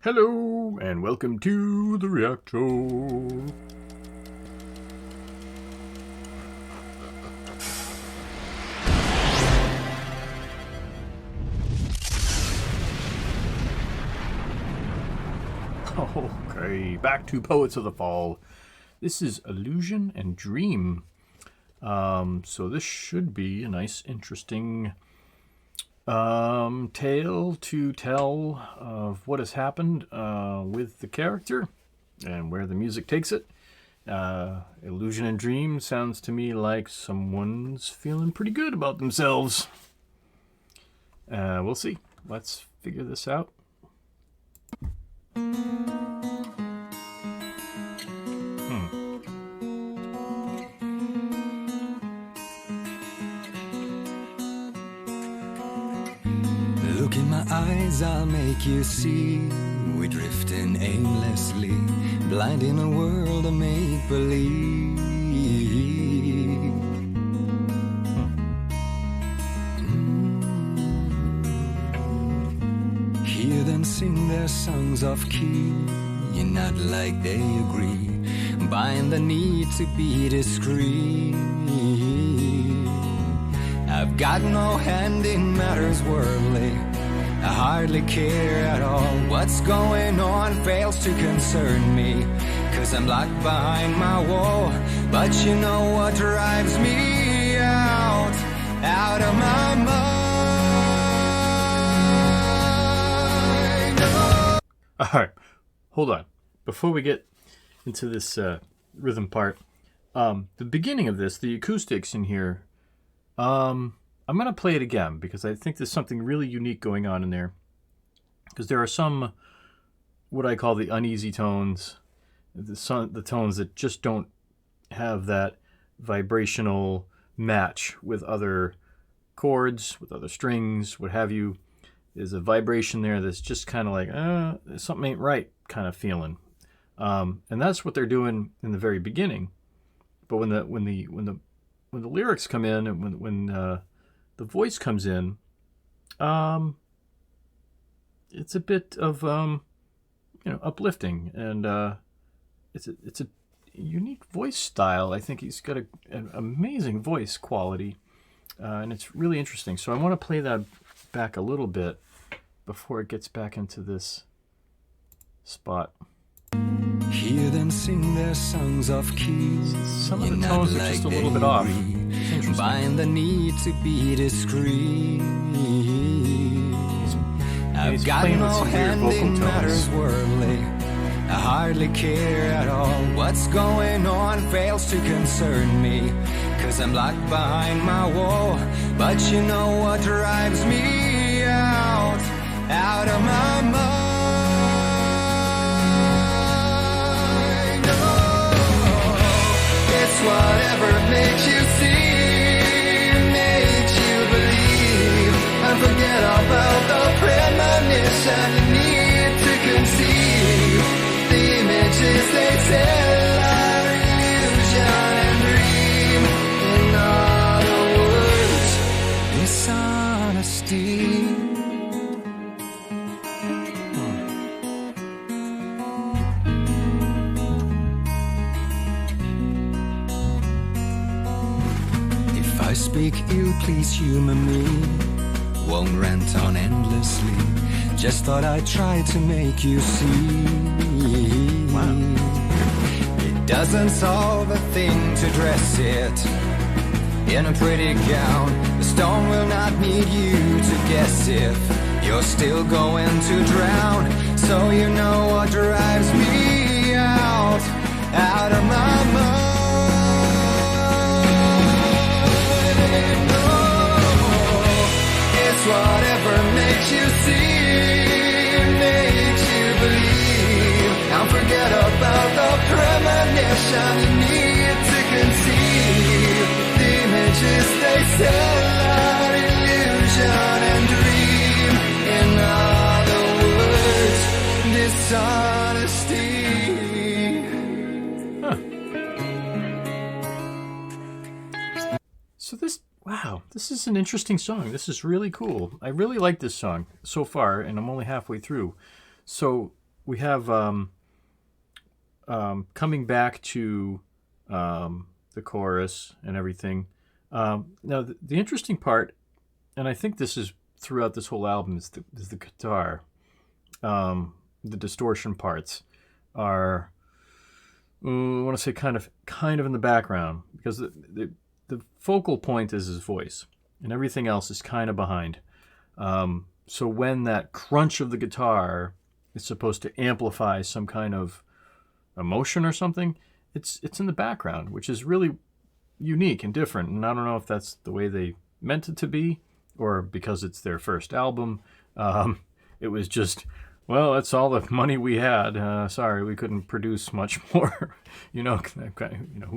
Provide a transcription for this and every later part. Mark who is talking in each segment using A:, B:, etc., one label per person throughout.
A: Hello, and welcome to the Reactor. Okay, back to Poets of the Fall. This is Illusion and Dream. So this should be a nice, interesting tale to tell of what has happened with the character and where the music takes it. Illusion and Dream sounds to me like someone's feeling pretty good about themselves. We'll see. Let's figure this out.
B: Look in my eyes, I'll make you see. We're drifting aimlessly, blind in a world of make-believe. Hear them sing their songs off key, not like they agree, buying the need to be discreet. I've got no hand in matters worldly, I hardly care at all. What's going on fails to concern me, 'cause I'm locked behind my wall. But you know what drives me out of my mind. Oh.
A: Alright, hold on. Before we get into this rhythm part, the beginning of this, the acoustics in here, I'm going to play it again because I think there's something really unique going on in there. Because there are some, what I call the uneasy tones, the tones that just don't have that vibrational match with other chords, with other strings, what have you. There's a vibration there that's just kind of like, something ain't right kind of feeling. And that's what they're doing in the very beginning. But when the lyrics come in and when the voice comes in, it's a bit of uplifting, and it's a unique voice style. I think he's got an amazing voice quality, and it's really interesting. So I want to play that back a little bit before it gets back into this spot.
B: Hear them sing their songs off keys.
A: Some of the tones are just a little bit off.
B: Buying the need to be discreet. I've got no hand in matters worldly, I hardly care at all. What's going on fails to concern me, 'cause I'm locked behind my wall. But you know what drives me out of my mind. Whatever makes you see, makes you believe, and forget about the premonition you need to conceive. The images they tell are illusion and dream. In other words, dishonesty. Speak ill, please humor me. Won't rant on endlessly. Just thought I'd try to make you see.
A: Wow.
B: It doesn't solve a thing to dress it in a pretty gown. The stone will not need you to guess if you're still going to drown. So you know what drives me out of my mind. Whatever makes you see, makes you believe, and forget about the premonition you need to conceive. The images they sell are illusion and dream. In other words, dishonesty.
A: So wow, this is an interesting song. This is really cool. I really like this song so far, and I'm only halfway through. So we have coming back to the chorus and everything. Now, the interesting part, and I think this is throughout this whole album, is the guitar. The distortion parts are, I want to say, kind of in the background, because the focal point is his voice, and everything else is kind of behind. So when that crunch of the guitar is supposed to amplify some kind of emotion or something, it's in the background, which is really unique and different. And I don't know if that's the way they meant it to be, or because it's their first album. It was just, well, that's all the money we had. Sorry, we couldn't produce much more. Who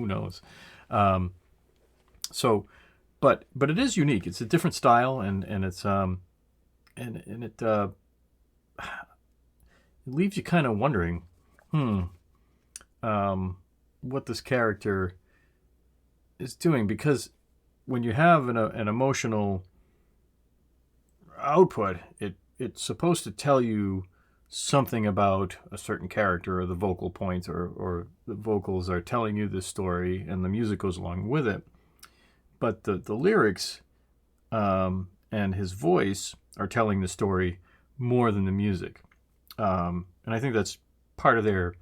A: knows? But it is unique. It's a different style, and it's it leaves you kind of wondering, what this character is doing, because when you have an emotional output, it's supposed to tell you something about a certain character, or the vocal points, or the vocals are telling you this story, and the music goes along with it. But the lyrics and his voice are telling the story more than the music. And I think that's part of their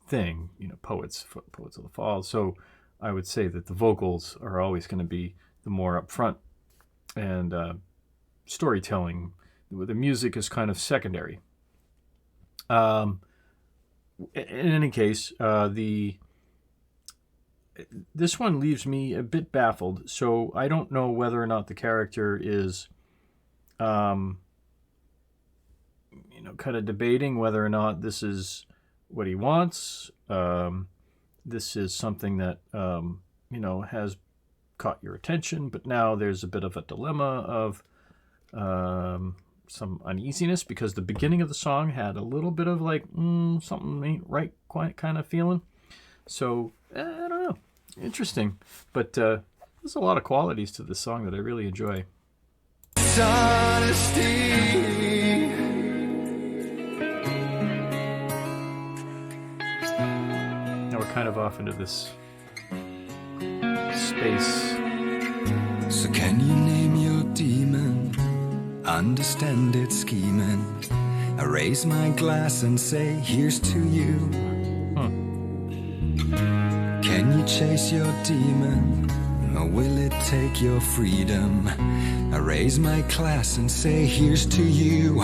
A: thing, poets of the fall. So I would say that the vocals are always going to be the more upfront, and storytelling. The music is kind of secondary. In any case, this one leaves me a bit baffled. So I don't know whether or not the character is, kind of debating whether or not this is what he wants. This is something that, has caught your attention, but now there's a bit of a dilemma of some uneasiness, because the beginning of the song had a little bit of like, something ain't right quite kind of feeling. So, I don't know. Interesting. But there's a lot of qualities to this song that I really enjoy.
B: Honesty.
A: Now we're kind of off into this space.
B: So can you name your demon? Understand its scheming. I raise my glass and say, here's to you. Can you chase your demon, or will it take your freedom? I raise my glass and say, here's to you.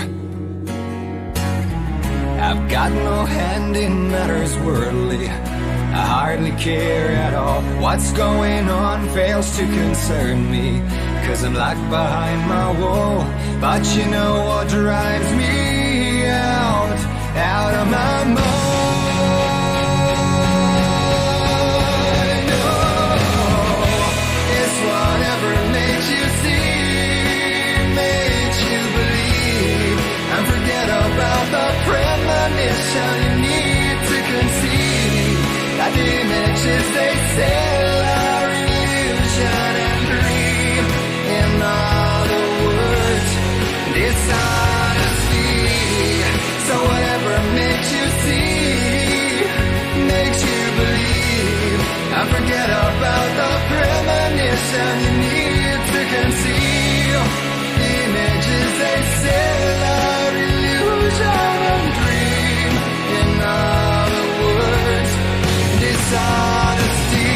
B: I've got no hand in matters worldly. I hardly care at all. What's going on fails to concern me, 'cause I'm locked behind my wall. But you know what drives me out of my mind? Oh, it's whatever makes you see, makes you believe, and forget about the premonition you need to conceive. That the images they sell are illusion and dream. In other words, dishonesty. So whatever makes you see, makes you believe, and forget about the premonition you need to conceal. The images they sell are illusion and dream. In other words, dishonesty.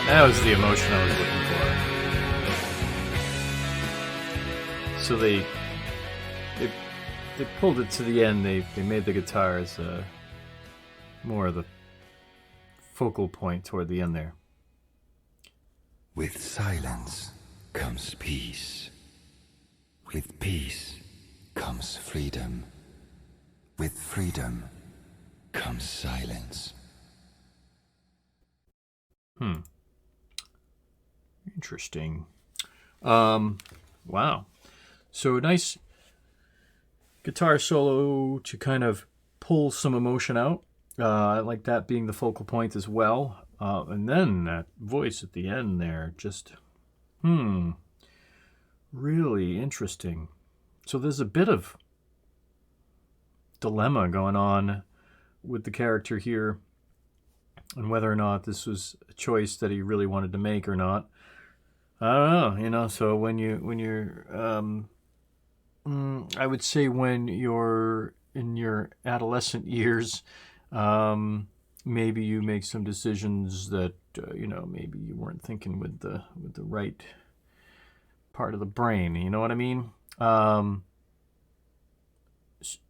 A: That was the emotion I was looking so they pulled it to the end. They made the guitars more of the focal point toward the end there.
C: With silence comes peace. With peace comes freedom. With freedom comes silence.
A: Interesting. Wow. So a nice guitar solo to kind of pull some emotion out. I like that being the focal point as well. And then that voice at the end there, just, really interesting. So there's a bit of dilemma going on with the character here, and whether or not this was a choice that he really wanted to make or not. I don't know, so when you're, I would say when you're in your adolescent years, maybe you make some decisions that, maybe you weren't thinking with the right part of the brain, you know what I mean?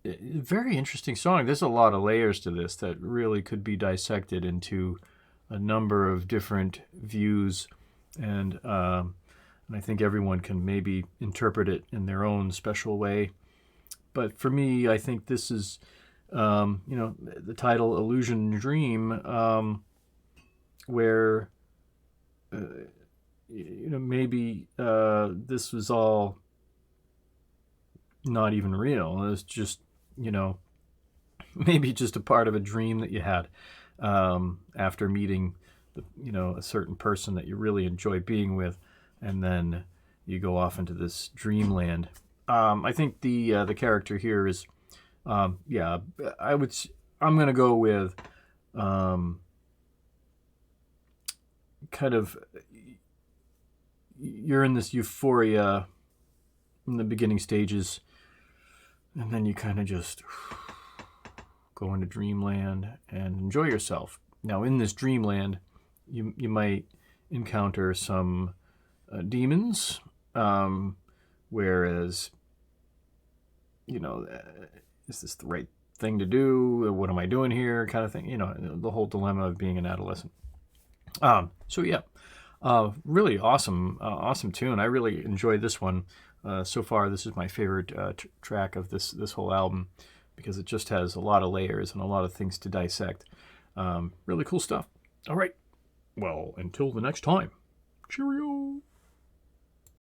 A: Very interesting song. There's a lot of layers to this that really could be dissected into a number of different views, and I think everyone can maybe interpret it in their own special way. But for me, I think this is, the title "Illusion Dream," where maybe this was all not even real. It was just, maybe just a part of a dream that you had after meeting, a certain person that you really enjoy being with, and then you go off into this dreamland. I think the character here is, I'm gonna go with kind of, you're in this euphoria in the beginning stages, and then you kind of just go into dreamland and enjoy yourself. Now, in this dreamland, you might encounter some demons, whereas, is this the right thing to do? What am I doing here? Kind of thing. The whole dilemma of being an adolescent. Really awesome tune. I really enjoyed this one. So far, this is my favorite track of this whole album, because it just has a lot of layers and a lot of things to dissect. Really cool stuff. All right. Well, until the next time. Cheerio.